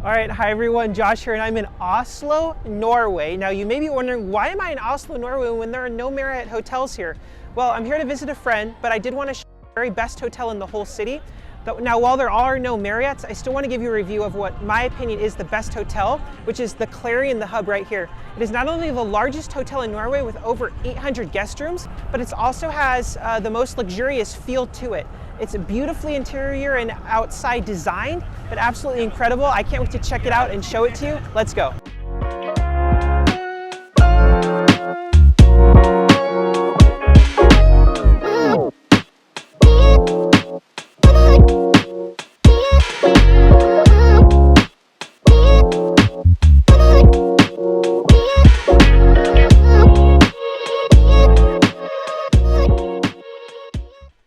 All right, hi everyone, Josh here, and I'm in Oslo, Norway. Now you may be wondering, why am I in Oslo, Norway when there are no Marriott hotels here? Well, I'm here to visit a friend, but I did want to show you the very best hotel in the whole city. Now, while there are no Marriotts, I still want to give you a review of what my opinion is the best hotel, which is the Clarion The Hub right here. It is not only the largest hotel in Norway with over 800 guest rooms, but it also has the most luxurious feel to it. It's a beautifully interior and outside designed, but absolutely incredible. I can't wait to check it out and show it to you. Let's go.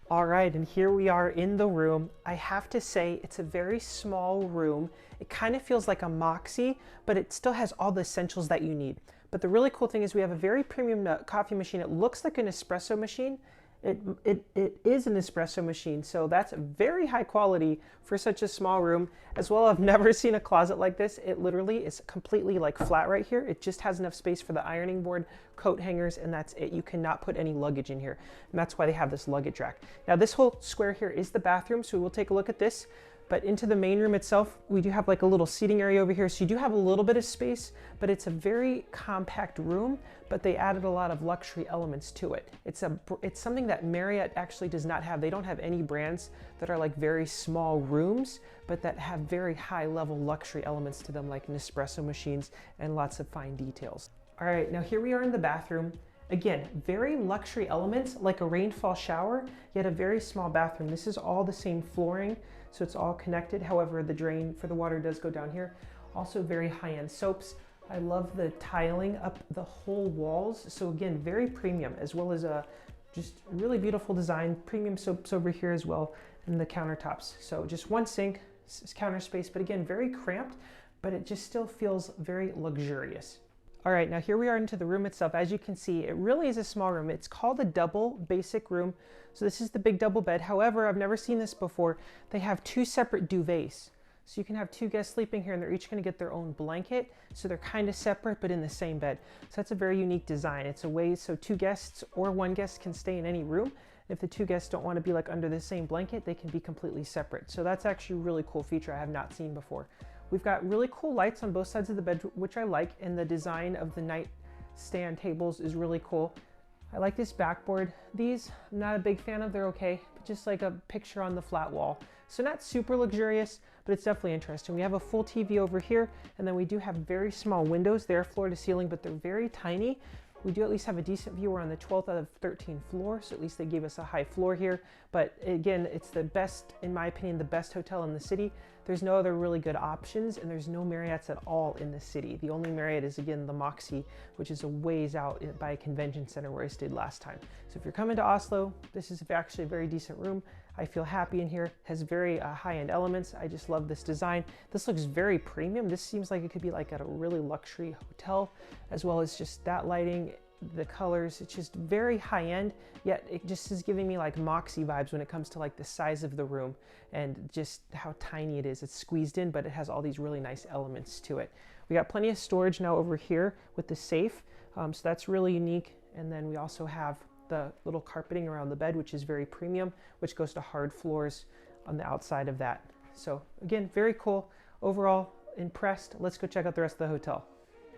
All right, and here we are in the room. I have to say, it's a very small room. It kind of feels like a Moxie, but it still has all the essentials that you need. But the really cool thing is we have a very premium coffee machine. It looks like an espresso machine. It is an espresso machine, so that's very high quality for such a small room. As well, I've never seen a closet like this. It literally is completely like flat right here. It just has enough space for the ironing board, coat hangers, and that's it. You cannot put any luggage in here, and that's why they have this luggage rack. Now this whole square here is the bathroom, so we will take a look at this. But into the main room itself, we do have like a little seating area over here. So you do have a little bit of space, but it's a very compact room, but they added a lot of luxury elements to it. It's something that Marriott actually does not have. They don't have any brands that are like very small rooms, but that have very high level luxury elements to them, like Nespresso machines and lots of fine details. All right, now here we are in the bathroom. Again, very luxury elements like a rainfall shower, yet a very small bathroom. This is all the same flooring, so it's all connected. However, the drain for the water does go down here. Also very high-end soaps. I love the tiling up the whole walls. So again, very premium, as well as a just really beautiful design. Premium soaps over here as well, and the countertops. So just one sink, counter space, but again, very cramped, but it just still feels very luxurious. All right, now here we are into the room itself. As you can see, it really is a small room. It's called a double basic room. So this is the big double bed. However, I've never seen this before. They have two separate duvets. So you can have two guests sleeping here and they're each gonna get their own blanket. So they're kind of separate, but in the same bed. So that's a very unique design. It's a way so two guests or one guest can stay in any room. If the two guests don't wanna be like under the same blanket, they can be completely separate. So that's actually a really cool feature I have not seen before. We've got really cool lights on both sides of the bed, which I like, and the design of the nightstand tables is really cool. I like this backboard. These, I'm not a big fan of, they're okay, but just like a picture on the flat wall. So not super luxurious, but it's definitely interesting. We have a full TV over here, and then we do have very small windows. They're floor to ceiling, but they're very tiny. We do at least have a decent view. We're on the 12th out of 13th floor, so at least they gave us a high floor here. But again, it's the best, in my opinion, the best hotel in the city. There's no other really good options, and there's no Marriotts at all in the city. The only Marriott is, again, the Moxie, which is a ways out by a convention center where I stayed last time. So if you're coming to Oslo, this is actually a very decent room. I feel happy in here. Has very high-end elements. I just love this design. This looks very premium. This seems like it could be like at a really luxury hotel, as well as just that lighting, the colors. It's just very high-end, yet it just is giving me like Moxie vibes when it comes to like the size of the room and just how tiny it is. It's squeezed in, but it has all these really nice elements to it. We got plenty of storage now over here with the safe, so that's really unique. And then we also have the little carpeting around the bed, which is very premium, which goes to hard floors on the outside of that. So again, very cool. Overall, impressed. Let's go check out the rest of the hotel.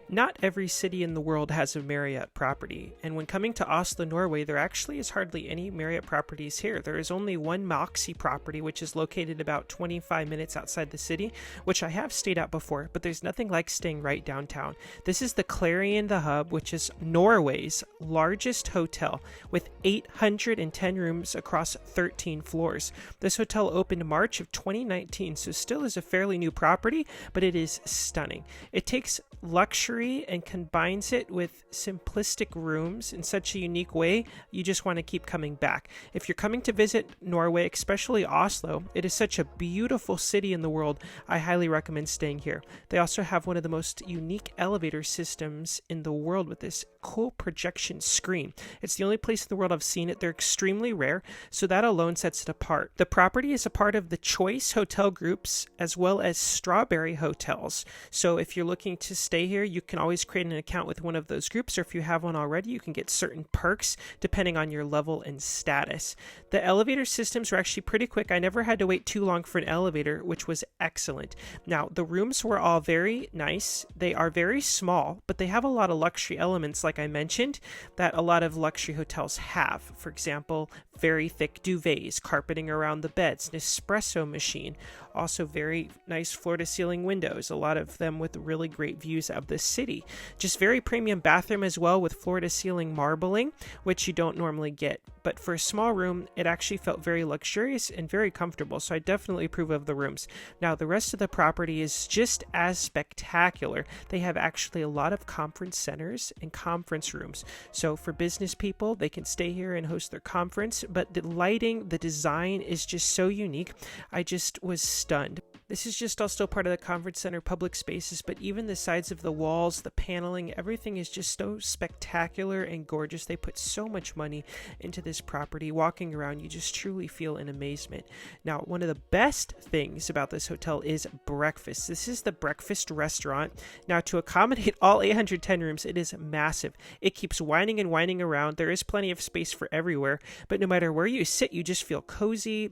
Not every city in the world has a Marriott property, and when coming to Oslo, Norway, there actually is hardly any Marriott properties here. There is only one Moxie property, which is located about 25 minutes outside the city, which I have stayed at before, but there's nothing like staying right downtown. This is the Clarion The Hub, which is Norway's largest hotel, with 810 rooms across 13 floors. This hotel opened in March of 2019, so still is a fairly new property, but it is stunning. It takes luxury luxury and combines it with simplistic rooms in such a unique way, you just want to keep coming back. If you're coming to visit Norway, especially Oslo, it is such a beautiful city in the world. I highly recommend staying here. They also have one of the most unique elevator systems in the world with this cool projection screen. It's the only place in the world I've seen it. They're extremely rare, so that alone sets it apart. The property is a part of the Choice hotel groups as well as Strawberry hotels. So if you're looking to stay here, you can always create an account with one of those groups, or if you have one already, you can get certain perks depending on your level and status. The elevator systems were actually pretty quick. I never had to wait too long for an elevator, which was excellent. Now, the rooms were all very nice. They are very small, but they have a lot of luxury elements, like I mentioned, that a lot of luxury hotels have. For example, very thick duvets, carpeting around the beds, an espresso machine, also very nice floor-to-ceiling windows, a lot of them with really great views of the city. Just very premium bathroom as well, with floor-to-ceiling marbling, which you don't normally get. But for a small room, it actually felt very luxurious and very comfortable, so I definitely approve of the rooms. Now, the rest of the property is just as spectacular. They have actually a lot of conference centers and conference rooms. So for business people, they can stay here and host their conference, but the lighting, the design is just so unique. I just was stunned. This is just all still part of the conference center public spaces, but even the sides of the walls, the paneling, everything is just so spectacular and gorgeous. They put so much money into this property. Walking around, you just truly feel in amazement. Now, one of the best things about this hotel is breakfast. This is the breakfast restaurant. Now, to accommodate all 810 rooms, it is massive. It keeps winding and winding around. There is plenty of space for everywhere, but no matter where you sit, you just feel cozy.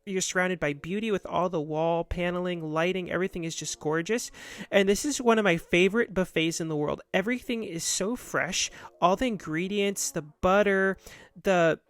You're surrounded by beauty with all the wall paneling, lighting, everything is just gorgeous. And this is one of my favorite buffets in the world. Everything is so fresh. All the ingredients, the butter, the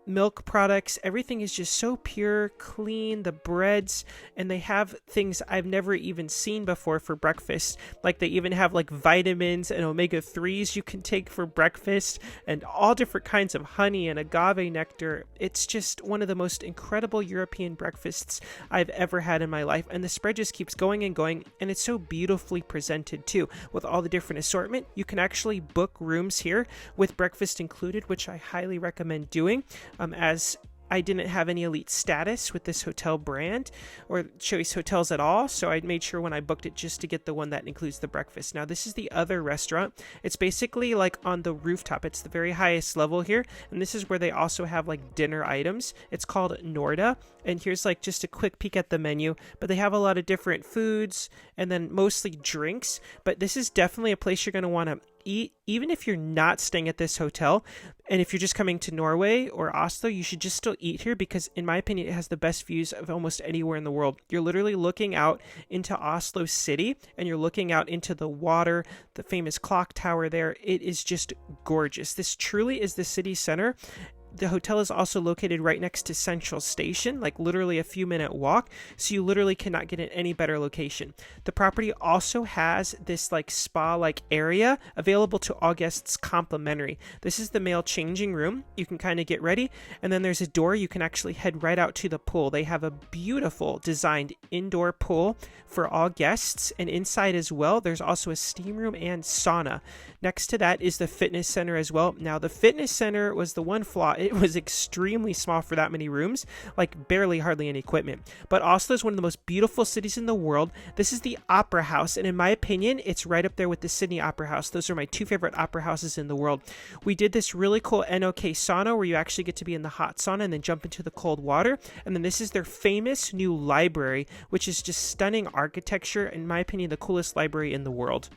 milk products, everything is just so pure, clean, the breads, and they have things I've never even seen before for breakfast. Like they even have like vitamins and omega-3s you can take for breakfast, and all different kinds of honey and agave nectar. It's just one of the most incredible European breakfasts I've ever had in my life, and the spread just keeps going and going, and it's so beautifully presented too with all the different assortment. You can actually book rooms here with breakfast included, which I highly recommend doing. As I didn't have any elite status with this hotel brand or Choice Hotels at all, so I made sure when I booked it just to get the one that includes the breakfast. Now, this is the other restaurant. It's basically like on the rooftop. It's the very highest level here, and this is where they also have like dinner items. It's called Norda, and here's like just a quick peek at the menu, but they have a lot of different foods and then mostly drinks, but this is definitely a place you're going to want to eat, even if you're not staying at this hotel. And if you're just coming to Norway or Oslo, you should just still eat here because, in my opinion, it has the best views of almost anywhere in the world. You're literally looking out into Oslo city, and you're looking out into the water, the famous clock tower there. It is just gorgeous. This truly is the city center. The hotel is also located right next to Central Station, like literally a few minute walk, so you literally cannot get in any better location. The property also has this like spa-like area available to all guests complimentary. This is the male changing room. You can kind of get ready, and then there's a door. You can actually head right out to the pool. They have a beautiful designed indoor pool for all guests, and inside as well, there's also a steam room and sauna. Next to that is the fitness center as well. Now, the fitness center was the one flaw. It was extremely small for that many rooms, like barely hardly any equipment. But Oslo is one of the most beautiful cities in the world. This is the Opera House, and in my opinion, it's right up there with the Sydney Opera House. Those are my two favorite opera houses in the world. We did this really cool NOK sauna where you actually get to be in the hot sauna and then jump into the cold water. And then this is their famous new library, which is just stunning architecture. In my opinion, the coolest library in the world.